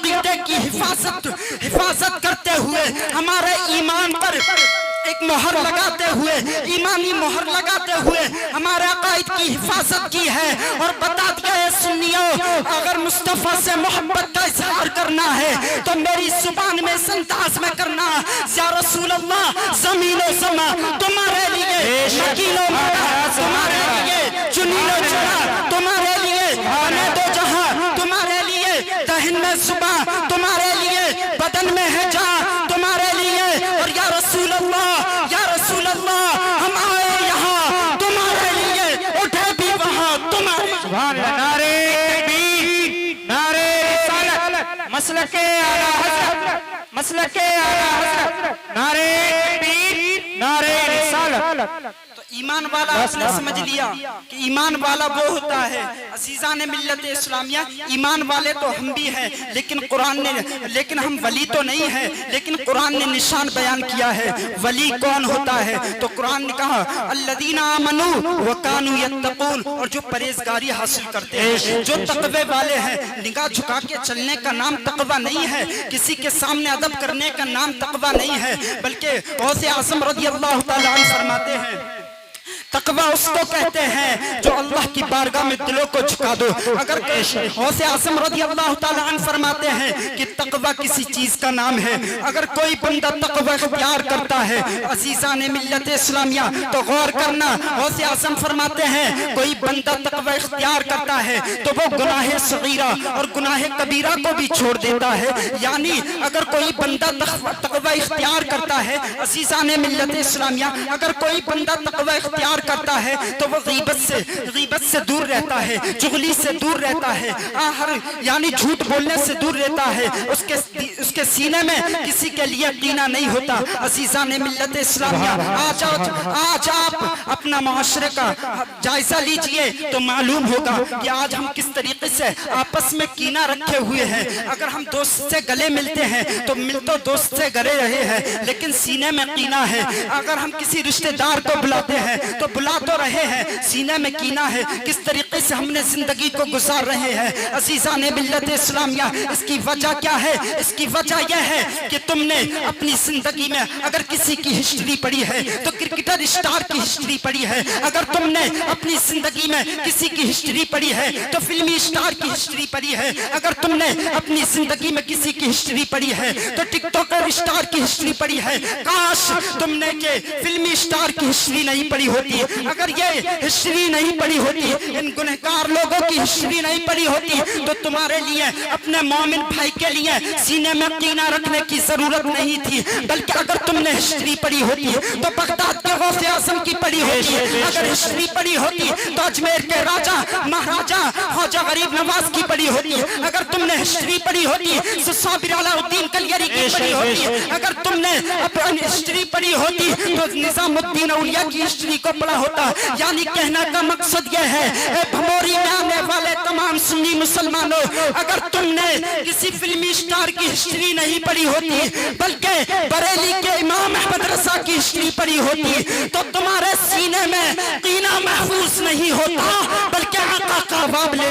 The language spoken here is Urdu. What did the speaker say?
عقیدے کی حفاظت کرتے ہوئے، ہمارے ایمان پر ایک مہر لگاتے ہوئے، ایمانی مہر لگاتے ہوئے ہمارے عقائد کی حفاظت کی ہے، اور بتا دیا ہے سنیوں، اگر مصطفیٰ سے محبت کا اظہار کرنا ہے تو میری زبان میں اس انداز میں کرنا، یا رسول اللہ زمین و زمان تمہارے لیے، شکیل و مدہ تمہارے لیے، چنیل و چڑا تمہارے لیے، بنے دو جہاں تمہارے لیے، دہن میں صبح تمہارے لیے، بدن میں ہے جان تمہارے لیے، اور یا رسول اللہ، یا رسول اللہ ہم آئے یہاں تمہارے لیے، اٹھے بھی وہاں تمہارے، سبحان اللہ، نعرہ تکبیر، نعرہ رسالت، مسلک اعلیٰ حضرت، مسلک اعلیٰ حضرت، نعرہ تکبیر، نعرہ رسالت۔ تو ایمان والا آپ نے سمجھ لیا کہ ایمان والا وہ ہوتا ہے، عزیزان ملت اسلامیہ، ایمان والے تو ہم بھی ہیں، لیکن ہم ولی تو نہیں ہیں، لیکن قرآن نے نشان بیان کیا ہے ولی کون ہوتا ہے۔ تو قرآن نے کہا الذین آمنوا وکانوا یتقون، اور جو پرہیزگاری حاصل کرتے ہیں، جو تقوی والے ہیں۔ نگاہ جھکا کے چلنے کا نام تقوی نہیں ہے، کسی کے سامنے ادب کرنے کا نام تقوی نہیں ہے، بلکہ غوث اعظم رضی اللہ تعالیٰ عنہ فرماتے ہیں تقوی اس کو کہتے ہیں جو اللہ کی بارگاہ میں دلوں کو جھکا دو۔ اگر غوث اعظم رضی اللہ تعالیٰ عنہ فرماتے ہیں کہ تقوی کسی چیز کا نام ہے، اگر کوئی بندہ تقوی اختیار کرتا ہے عزیزان ملت اسلامیہ تو غور کرنا، غوث اعظم فرماتے ہیں کوئی بندہ تقوی اختیار کرتا ہے تو وہ گناہ صغیرہ اور گناہ کبیرہ کو بھی چھوڑ دیتا ہے، یعنی اگر کوئی بندہ تقوی اختیار کرتا ہے عزیزان ملت اسلامیہ، اگر کوئی بندہ تقوی اختیار کرتا ہے تو وہ غیبت سے دور رہتا ہے، چغلی سے دور رہتا ہے، یعنی جھوٹ بولنے سے دور رہتا ہے، اس کے سینے میں کسی کے لیے کینہ نہیں ہوتا۔ عزیزان ملت اسلامیہ، آج آپ اپنا معاشرے کا جائزہ لیجئے تو معلوم ہوگا کہ آج ہم کس طریقے سے آپس میں کینہ رکھے ہوئے ہیں۔ اگر ہم دوست سے گلے ملتے ہیں تو دوست سے گلے رہے ہیں، لیکن سینے میں کینہ ہے۔ اگر ہم کسی رشتہ دار کو بلاتے ہیں تو بلا تو رہے ہیں، سینے میں کینہ ہے۔ کس طریقے سے ہم نے زندگی کو گزار رہے ہیں عزیزان ملت اسلامیہ، اس کی وجہ کیا ہے؟ اس کی وجہ یہ ہے کہ تم نے اپنی زندگی میں اگر کسی کی ہسٹری پڑھی ہے تو کرکٹر اسٹار کی ہسٹری پڑھی ہے، اگر تم نے اپنی زندگی میں کسی کی ہسٹری پڑھی ہے تو فلمی اسٹار کی ہسٹری پڑھی ہے، اگر تم نے اپنی زندگی میں کسی کی ہسٹری پڑھی ہے تو ٹک ٹاکر اسٹار کی ہسٹری پڑھی ہے۔ کاش تم نے کہ فلمی اسٹار کی ہسٹری نہیں پڑھی ہوتی، اگر یہ ہسٹری نہیں پڑھی ہوتی، ان گنہگار لوگوں کی ہسٹری نہیں پڑھی ہوتی تو تمہارے لیے، اپنے مومن بھائی کے لیے سینے میں کینہ رکھنے کی ضرورت نہیں تھی، بلکہ اگر تم نے ہسٹری پڑھی ہوتی تو بغداد کے غوث اعظم کی پڑھی ہوتی، اگر ہسٹری پڑھی ہوتی تو اجمیر کے راجہ مہاراجہ خواجہ غریب نواز کی پڑھی ہوتی، اگر تم نے ہسٹری پڑھی ہوتی تو صابر علاء الدین کلیری کی پڑھی ہوتی، اگر تم نے اپنی ہسٹری پڑھی ہوتی تو نظام الدین اولیاء کی ہسٹری کو پڑھا ہوتا۔ یعنی کہنا کا مقصد یہ ہے اے بھموری میں آنے والے تمام سنی مسلمانوں، اگر تم نے کسی فلمی اسٹار کی ہسٹری نہیں پڑھی ہوتی بلکہ بریلی کے امام احمد رضا کی ہسٹری پڑھی ہوتی تو تمہارے سینے میں کینہ محفوظ نہیں ہوتا، بلکہ آقا کا باب لے